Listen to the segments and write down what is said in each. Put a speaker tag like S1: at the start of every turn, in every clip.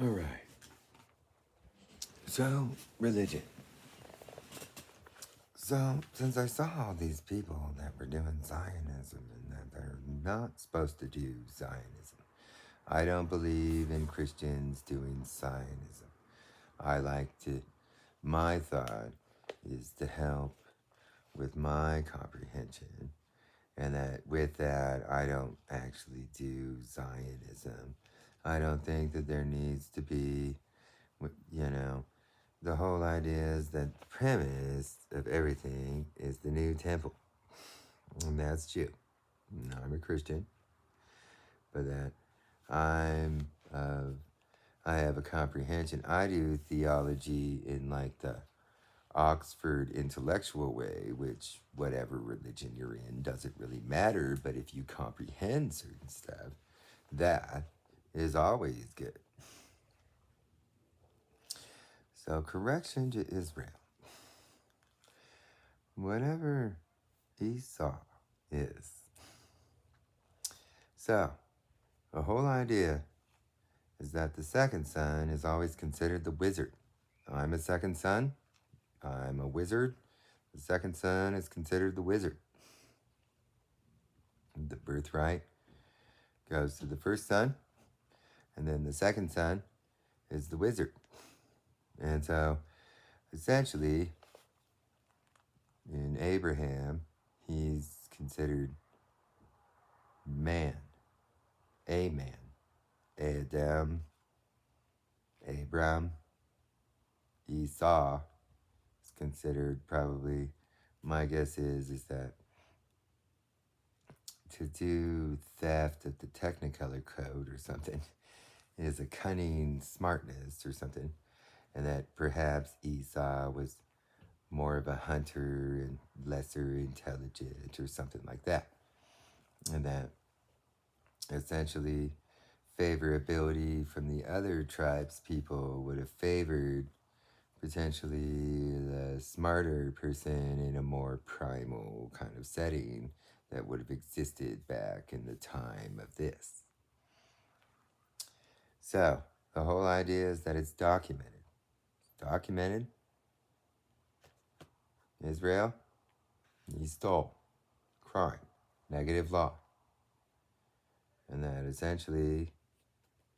S1: All right. So, religion. So, since I saw all these people that were doing Zionism and that they're not supposed to do Zionism, I don't believe in Christians doing Zionism. I like to, my thought is to help with my comprehension, and that with that, I don't actually do Zionism. I don't think that there needs to be, you know, the whole idea is that the premise of everything is the new temple. And that's true. I'm a Christian, but that I'm, I have a comprehension. I do theology in like the Oxford intellectual way, which whatever religion you're in doesn't really matter, but if you comprehend certain stuff, that is always good. So, correction to Israel. Whatever Esau is. So, the whole idea is that the second son is always considered the wizard. I'm a second son. I'm a wizard. The second son is considered the wizard. The birthright goes to the first son, and then the second son is the wizard. And so, essentially, in Abraham, he's considered man, a man. Adam, Abram, Esau is considered probably, my guess is that to do theft of the Technicolor code or something is a cunning smartness or something, and that perhaps Esau was more of a hunter and lesser intelligent or something like that, and that essentially favorability from the other tribes people would have favored potentially the smarter person in a more primal kind of setting that would have existed back in the time of this. So, the whole idea is that it's documented. Documented. Israel, he stole. Crime. Negative law. And that essentially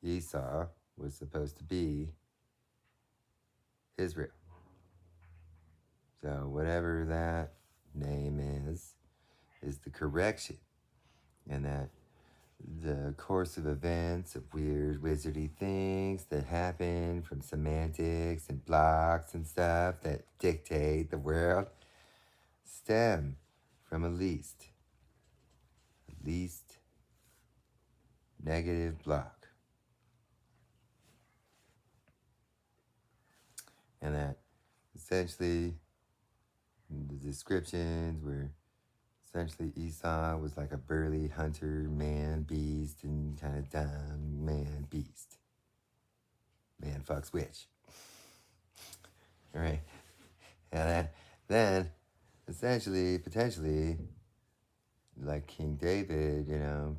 S1: Esau was supposed to be Israel. So, whatever that name is the correction. And that the course of events of weird wizardy things that happen from semantics and blocks and stuff that dictate the world stem from a least negative block. And that essentially the descriptions were essentially Esau was like a burly hunter, man, beast, and kind of dumb man, beast. Man fucks witch. All right. And then essentially, potentially, like King David,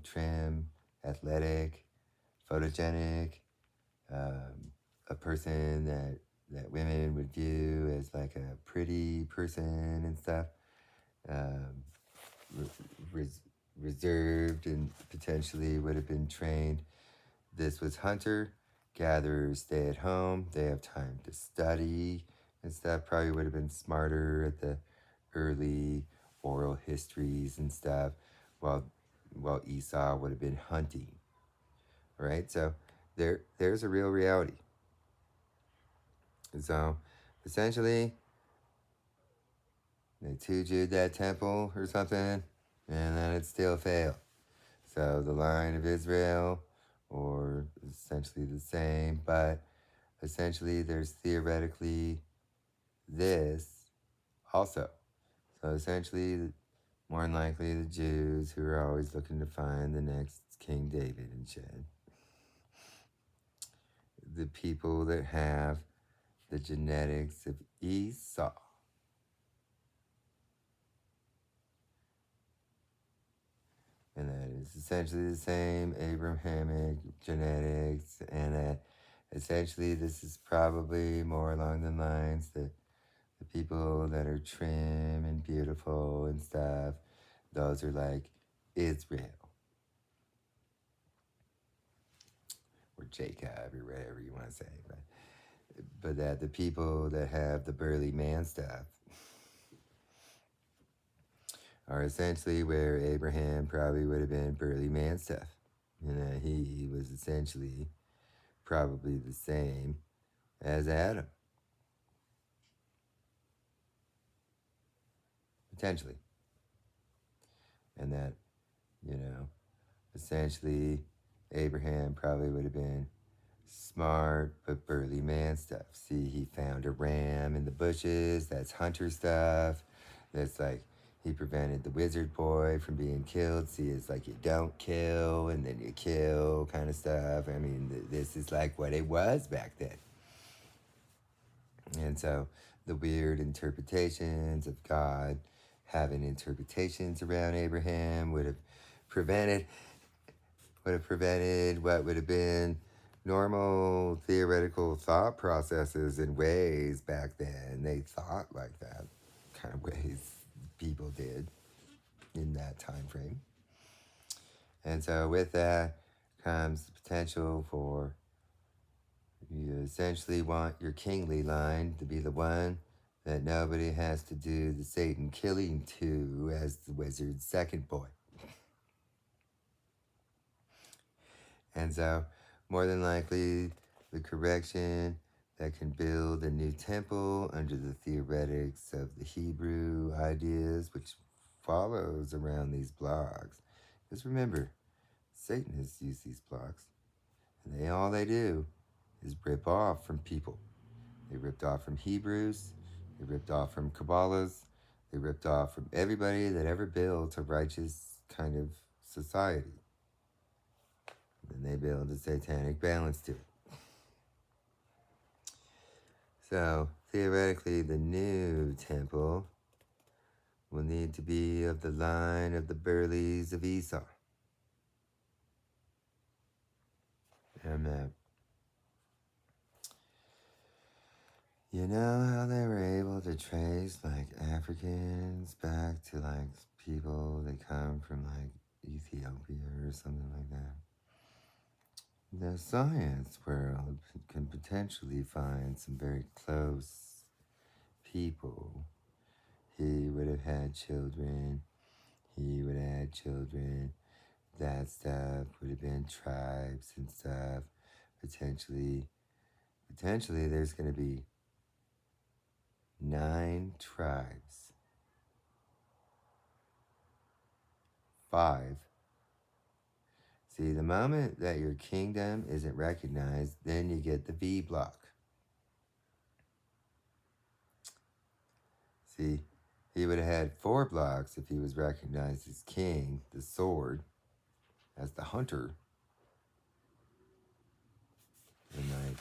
S1: trim, athletic, photogenic, a person that women would view as like a pretty person and stuff, um, reserved and potentially would have been trained. This was hunter, gatherers stay at home, they have time to study and stuff, probably would have been smarter at the early oral histories and stuff, while Esau would have been hunting. Right? So there's a real reality. So essentially they 2J'd that temple or something, and then it still failed. So the line of Israel, or essentially the same, but essentially there's theoretically this also. So essentially, more than likely, the Jews who are always looking to find the next King David and shit. The people that have the genetics of Esau. And that is essentially the same Abrahamic genetics, and that Essentially, this is probably more along the lines that the people that are trim and beautiful and stuff, those are like Israel or Jacob or whatever you want to say. But that the people that have the burly man stuff are essentially where Abraham probably would have been burly man stuff. You know, he was essentially probably the same as Adam, potentially. And that, you know, essentially Abraham probably would have been smart but burly man stuff. See, he found a ram in the bushes, that's hunter stuff. That's like he prevented the wizard boy from being killed. See, it's like you don't kill and then you kill kind of stuff. I mean, this is like what it was back then. And so the weird interpretations of God having interpretations around Abraham would have prevented what would have been normal theoretical thought processes and ways back then. They thought like that kind of ways people did in that time frame. And so with that comes the potential for you essentially want your kingly line to be the one that nobody has to do the Satan killing to as the wizard's second boy. And so, more than likely, the correction that can build a new temple under the theoretics of the Hebrew ideas, which follows around these blocks. Because remember, Satan has used these blocks, and all they do is rip off from people. They ripped off from Hebrews, they ripped off from Kabbalahs, they ripped off from everybody that ever built a righteous kind of society. And they build a satanic balance to it. So, theoretically, the new temple will need to be of the line of the Burleys of Esau. And you know how they were able to trace like Africans back to like people that come from like Ethiopia or something like that? The science world can potentially find some very close people. He would have had children. He would have had children. That stuff would have been tribes and stuff. Potentially, there's going to be 9 tribes. 5. See, the moment that your kingdom isn't recognized, then you get the V block. See, he would have had 4 blocks if he was recognized as king, the sword, as the hunter. And like,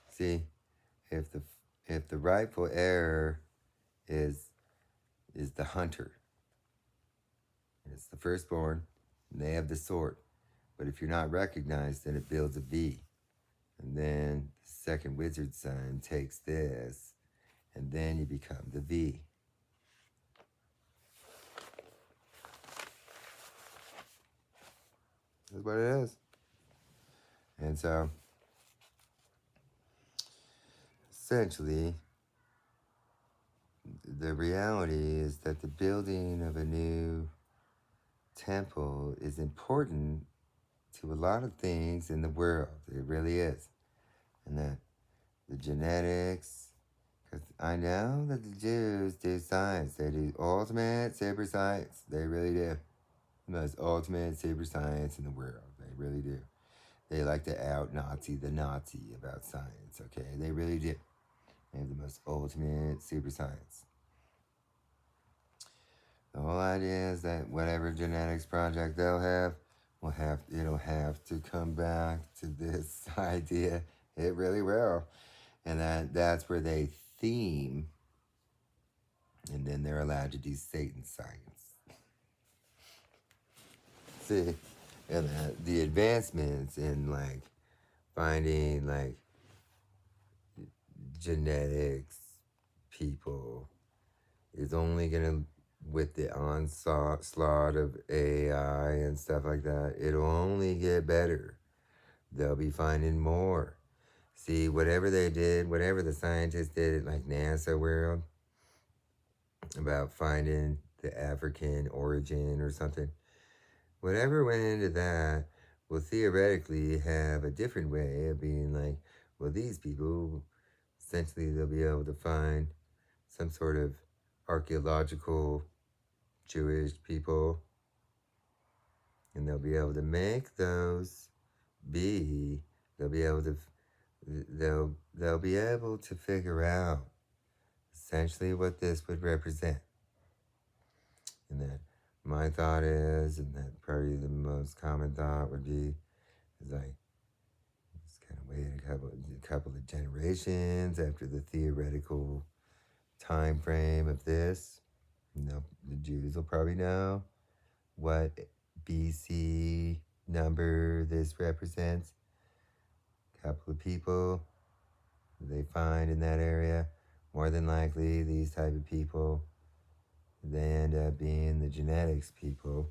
S1: see, if the rightful heir is the hunter, and it's the firstborn, and they have the sword. But if you're not recognized, then it builds a V. And then the second wizard son takes this, and then you become the V. That's what it is. And so, essentially, the reality is that the building of a new temple is important to a lot of things in the world. It really is. And that the genetics, because I know that the Jews do science. They do ultimate super science. They really do. The most ultimate super science in the world. They really do. They like to out-Nazi the Nazi about science, okay? They really do. They have the most ultimate super science. The whole idea is that whatever genetics project they'll have, it'll have to come back to this idea. It really will. And that's where they theme, and then they're allowed to do Satan science. See, and the advancements in like finding like genetics people is only gonna, with the onslaught of AI and stuff like that, it'll only get better. They'll be finding more. See, whatever they did, whatever the scientists did at like NASA World about finding the African origin or something, whatever went into that will theoretically have a different way of being like, well, these people, essentially, they'll be able to find some sort of archaeological Jewish people, and they'll be able to make those be, they'll be able to, they'll be able to figure out essentially what this would represent. And that my thought is, and that probably the most common thought would be, is like, just kind of wait a couple of generations after the theoretical time frame of this. The Jews will probably know what BC number this represents. A couple of people they find in that area, more than likely these type of people, they end up being the genetics people.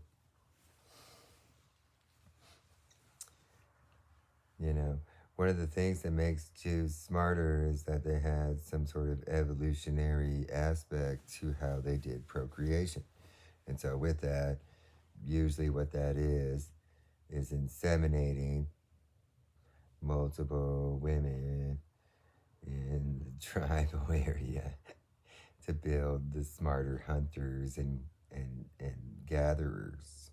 S1: You know, one of the things that makes Jews smarter is that they had some sort of evolutionary aspect to how they did procreation. And so with that, usually what that is inseminating multiple women in the tribal area to build the smarter hunters and gatherers.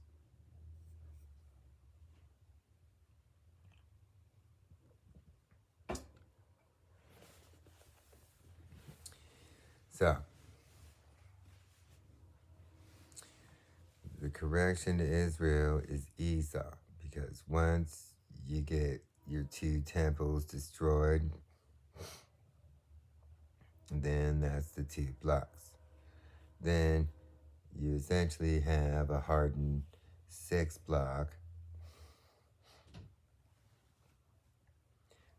S1: So, the correction to Israel is Esau, because once you get your two temples destroyed, then that's the two blocks. Then you essentially have a hardened 6 block.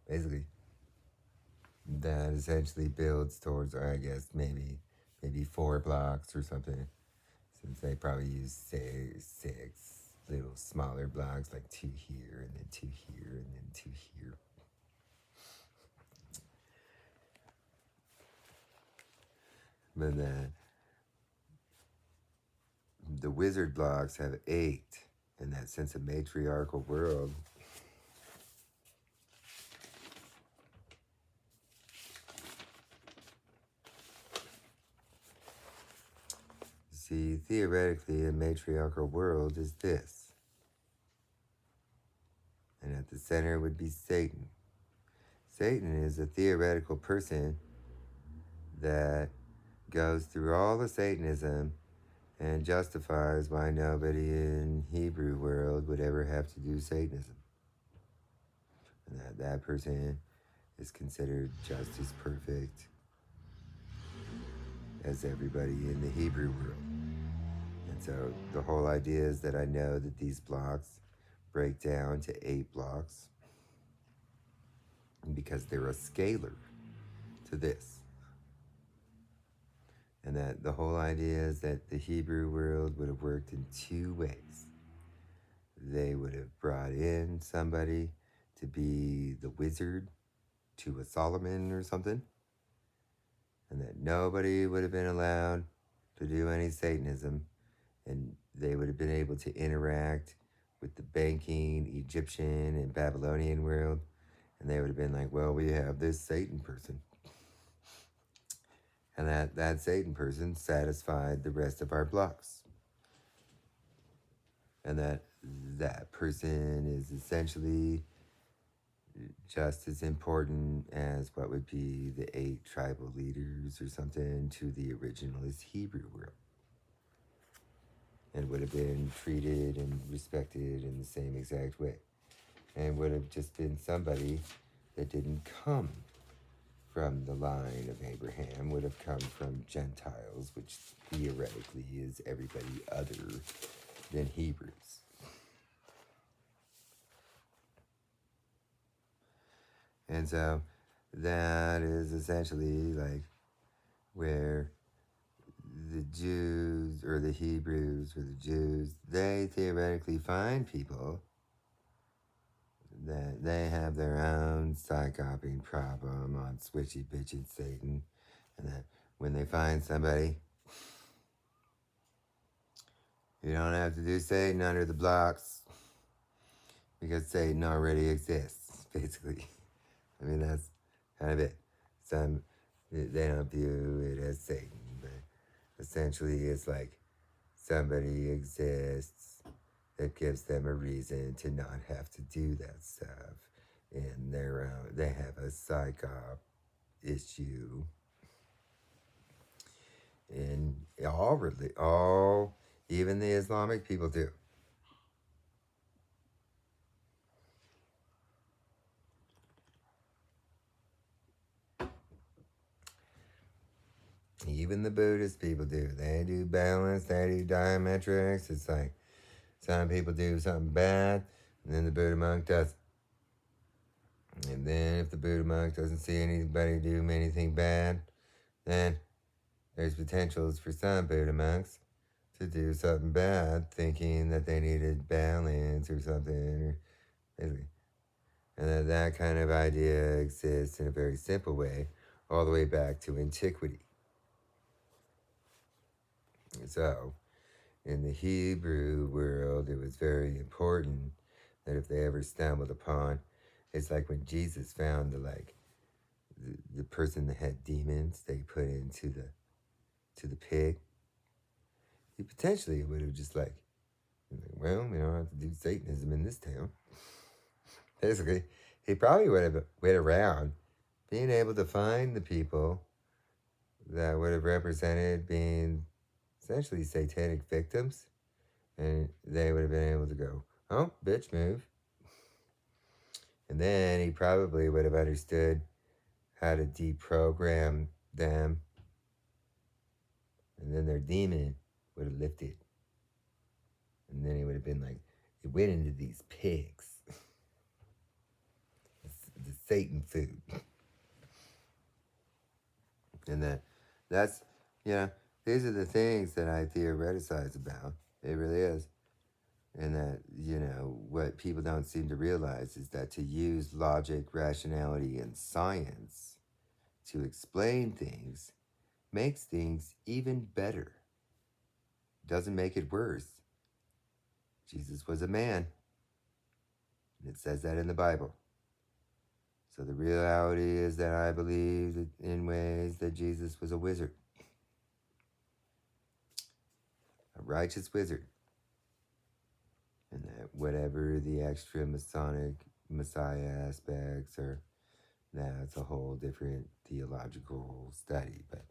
S1: Basically, that essentially builds towards, or I guess maybe 4 blocks or something, since they probably use, say, 6 little smaller blocks, like 2 here and then 2 here and then 2 here. But the wizard blocks have 8 in that sense of matriarchal world. See, theoretically, a matriarchal world is this. And at the center would be Satan. Satan is a theoretical person that goes through all the Satanism and justifies why nobody in Hebrew world would ever have to do Satanism. And that person is considered just as perfect as everybody in the Hebrew world. And so the whole idea is that I know that these blocks break down to 8 blocks because they're a scalar to this. And that the whole idea is that the Hebrew world would have worked in 2 ways. They would have brought in somebody to be the wizard to a Solomon or something, and that nobody would have been allowed to do any Satanism, and they would have been able to interact with the banking Egyptian and Babylonian world, and they would have been like, well, we have this Satan person. And that Satan person satisfied the rest of our blocks. And that person is essentially just as important as what would be the 8 tribal leaders or something to the originalist Hebrew world. And would have been treated and respected in the same exact way. And would have just been somebody that didn't come from the line of Abraham, would have come from Gentiles, which theoretically is everybody other than Hebrews. And so that is essentially like where the Jews or the Hebrews or the Jews, they theoretically find people that they have their own psychoping problem on switchy bitchy Satan, and that when they find somebody, you don't have to do Satan under the blocks because Satan already exists, basically. I mean, that's kind of it. Some, they don't view it as Satan, but essentially it's like somebody exists that gives them a reason to not have to do that stuff. And they have a psychop issue. And all, even the Islamic people do. Even the Buddhist people do. They do balance, they do diametrics. It's like some people do something bad, and then the Buddha monk does. And then if the Buddha monk doesn't see anybody do anything bad, then there's potentials for some Buddha monks to do something bad, thinking that they needed balance or something, or basically. And that kind of idea exists in a very simple way, all the way back to antiquity. So, in the Hebrew world, it was very important that if they ever stumbled upon, it's like when Jesus found the person that had demons, they put into the pig. He potentially would have just like, well, we don't have to do Satanism in this town. Basically, he probably would have went around being able to find the people that would have represented being essentially satanic victims, and they would have been able to go, oh, bitch, move. And then he probably would have understood how to deprogram them, and then their demon would have lifted. And then he would have been like, it went into these pigs. The Satan food. And that's, these are the things that I theoreticize about. It really is. And that, what people don't seem to realize is that to use logic, rationality, and science to explain things makes things even better. Doesn't make it worse. Jesus was a man. And it says that in the Bible. So the reality is that I believe that in ways that Jesus was a wizard. A righteous wizard. And that whatever the extra Masonic Messiah aspects are, that's a whole different theological study. But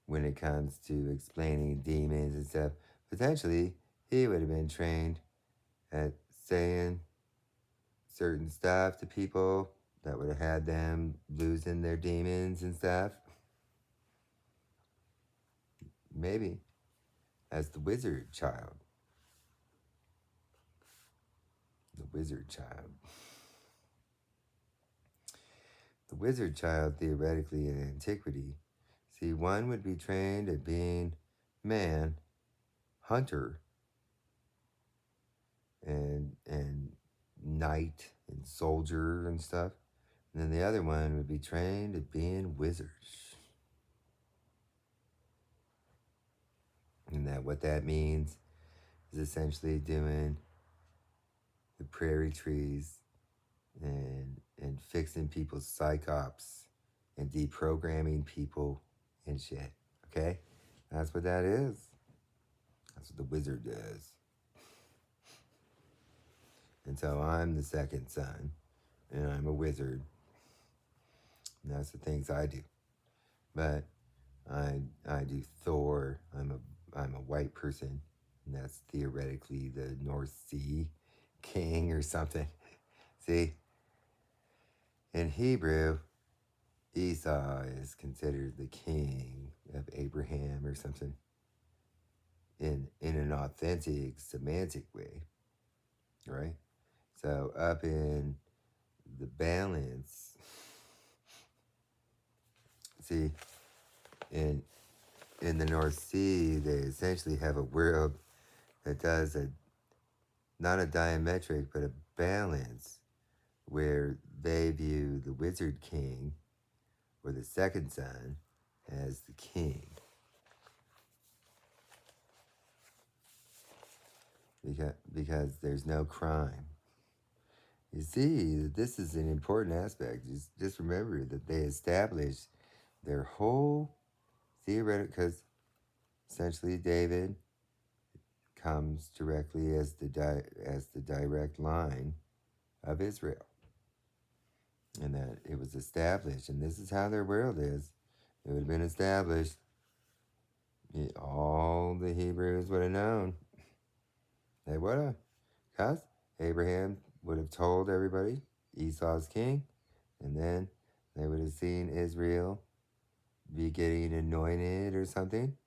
S1: when it comes to explaining demons and stuff, potentially he would have been trained at saying certain stuff to people that would have had them losing their demons and stuff. Maybe as the wizard child. The wizard child. The wizard child, theoretically in antiquity, see, one would be trained at being man, hunter, and knight and soldier and stuff. And then the other one would be trained at being wizards. And that what that means is essentially doing the prairie trees and fixing people's psychops and deprogramming people and shit. Okay? That's what that is. That's what the wizard does. And so I'm the second son, and I'm a wizard. And that's the things I do. But I do Thor. I'm a white person, and that's theoretically the North Sea king or something. See, in Hebrew, Esau is considered the king of Abraham or something in an authentic semantic way, right? So up in the balance, See, in the North Sea, they essentially have a world that does not a diametric, but a balance, where they view the Wizard King, or the second son, as the king. Because there's no crime. You see, this is an important aspect. Just remember that they established their whole theoretical, because essentially David comes directly as the direct line of Israel, and that it was established, and this is how their world is. It would have been established. All the Hebrews would have known. They would have, because Abraham would have told everybody Esau's king, and then they would have seen Israel be getting anointed or something,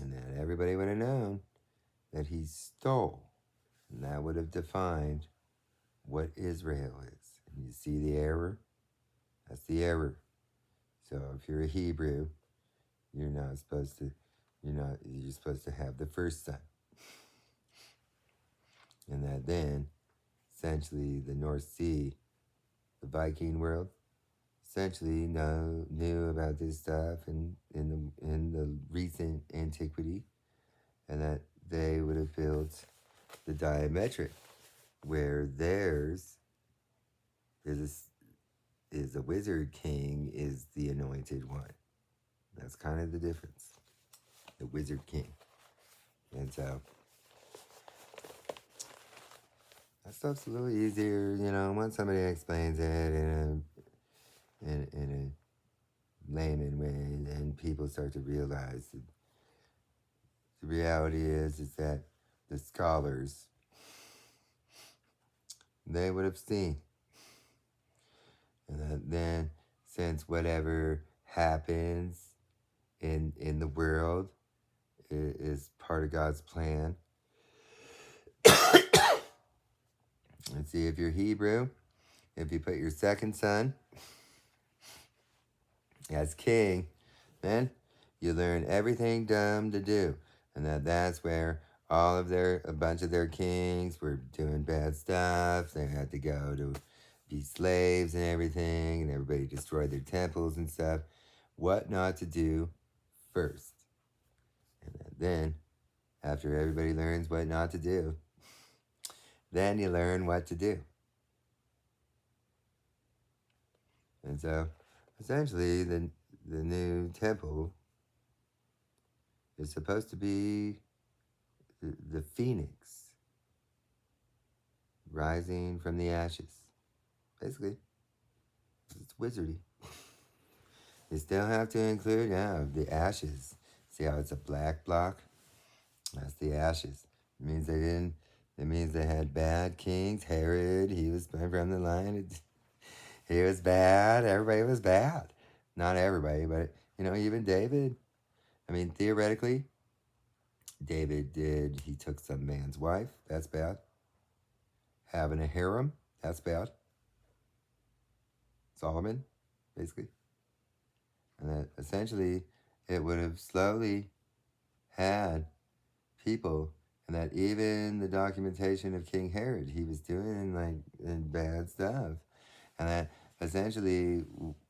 S1: and then everybody would have known that he stole, and that would have defined what Israel is. And you see the error? That's the error. So if you're a Hebrew, you're supposed to have the first son. And that then, essentially, the North Sea, the Viking world, essentially knew about this stuff in the recent antiquity, and that they would have built the diametric, where theirs is a wizard king, is the anointed one. That's kind of the difference. The wizard king. And so that stuff's a little easier, once somebody explains it in a layman way, and people start to realize that the reality is that the scholars, they would have seen. And that then, since whatever happens in the world is part of God's plan. And see, if you're Hebrew, if you put your second son as king, then you learn everything dumb to do. And that's where a bunch of their kings were doing bad stuff. They had to go to be slaves and everything, and everybody destroyed their temples and stuff. What not to do first. And then, after everybody learns what not to do, then you learn what to do. And so, essentially, the new temple is supposed to be the phoenix rising from the ashes. Basically, it's wizardy. You still have to include the ashes. See how it's a black block? That's the ashes. It means they had bad kings. Herod, he was from the line. He was bad. Everybody was bad. Not everybody, but even David. I mean, theoretically, he took some man's wife. That's bad. Having a harem. That's bad. Solomon, basically. And that essentially it would have slowly had people, and that even the documentation of King Herod, he was doing bad stuff. And that essentially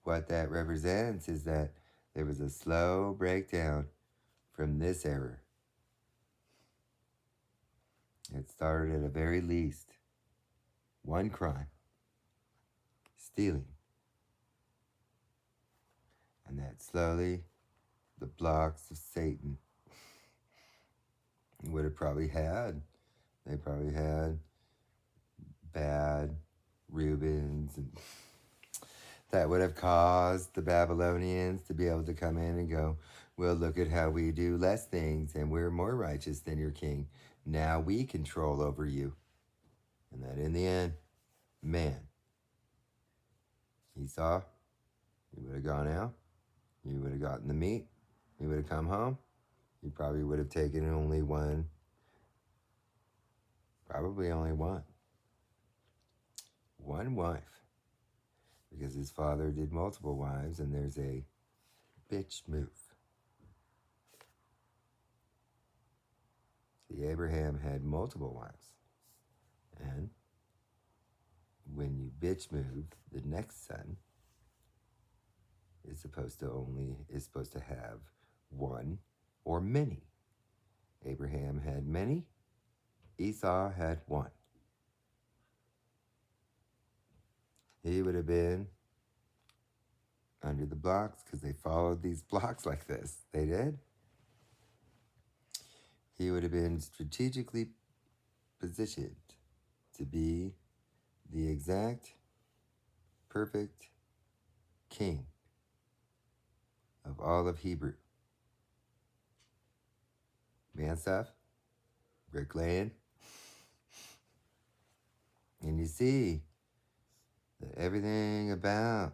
S1: what that represents is that there was a slow breakdown from this error. It started at the very least one crime, stealing. And that slowly the blocks of Satan would have they probably had bad Reubens, and that would have caused the Babylonians to be able to come in and go, well, look at how we do less things, and we're more righteous than your king. Now we control over you. And that in the end, man, Esau, he would have gone out, he would have gotten the meat, he would have come home, he probably would have taken only one, probably only one wife. because his father did multiple wives, and there's a bitch move. See, Abraham had multiple wives, and when you bitch move, the next son is supposed to have one or many. Abraham had many, Esau had one. He would have been under the blocks because they followed these blocks like this. They did. He would have been strategically positioned to be the exact perfect king of all of Hebrew. Man stuff, bricklaying. And you see that everything about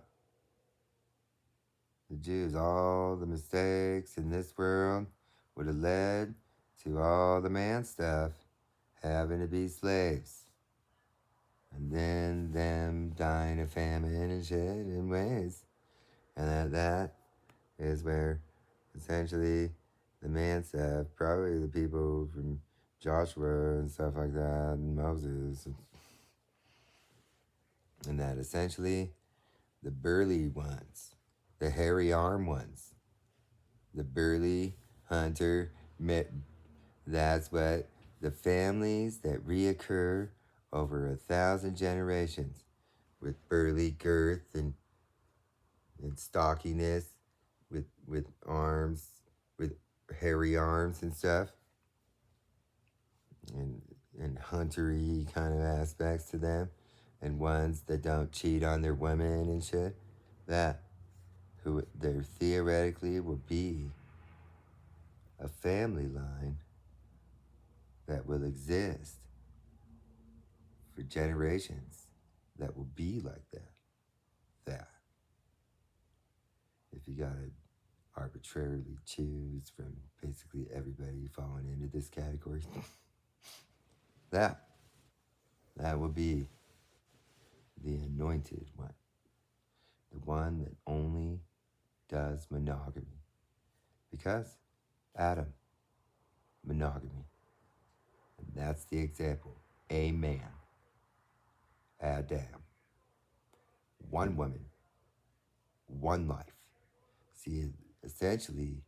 S1: the Jews, all the mistakes in this world would have led to all the man stuff having to be slaves. And then them dying of famine and shit in ways. And that is where essentially the man stuff, probably the people from Joshua and stuff like that, and Moses, and that essentially the burly ones, the hairy arm ones, the burly hunter, that's what the families that reoccur over 1,000 generations with burly girth and stockiness, with arms, with hairy arms and stuff, and huntery kind of aspects to them, and ones that don't cheat on their women and shit, that who there theoretically will be a family line that will exist for generations that will be like that. That if you gotta arbitrarily choose from basically everybody falling into this category, that would be the anointed one, the one that only does monogamy, because Adam, monogamy, and that's the example. A man, Adam, one woman, one life. See, essentially,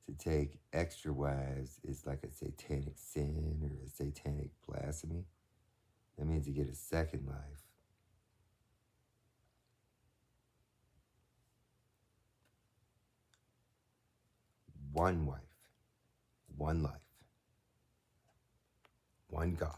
S1: to take extra wives is like a satanic sin or a satanic blasphemy. That means you get a second life. One wife, one life, one God.